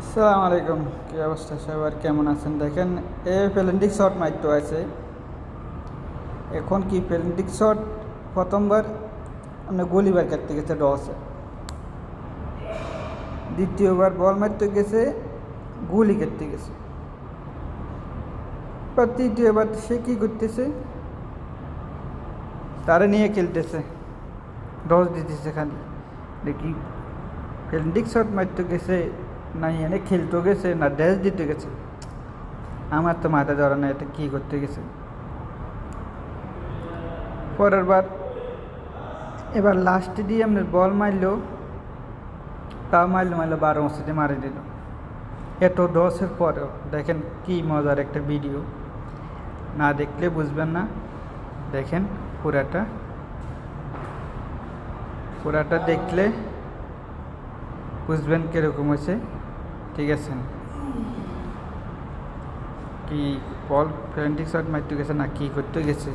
আসসালামু আলাইকুম, কী অবস্থা সবার, কেমন আছেন? দেখেন, প্যালেন্টিক শট মারতে আছে। এখন কি প্যালেন্টিক শট প্রথমবার আপনার গলিবার কাটতে গেছে ডসে, দ্বিতীয়বার বল মারতে গেছে গুলি কাটতে গেছে, বা তৃতীয়বার সে কী করতেছে, তারা নিয়ে খেলতেছে, ডস দিতেছে খালি। দেখি প্যালেন্টিক শট মারতে গেছে না, এনে খেলতে গেছে না ড্যাশ দিতে গেছে, আমার তো মাথা ধরে না এটা কী করতে গেছে। পরের বার এবার লাস্টে দিয়ে আপনার বল মারলো, তাও মারলো 12 মসজিদে মারি দিল। এত ডসের পরেও দেখেন কি মজার একটা ভিডিও, না দেখলে বুঝবেন না। দেখেন পুরাটা দেখলে বুঝবেন কীরকম হয়েছে। ঠিক আছে, কি বল প্যারেন্টিক শট মারতে গেছে না কী করতে গেছে।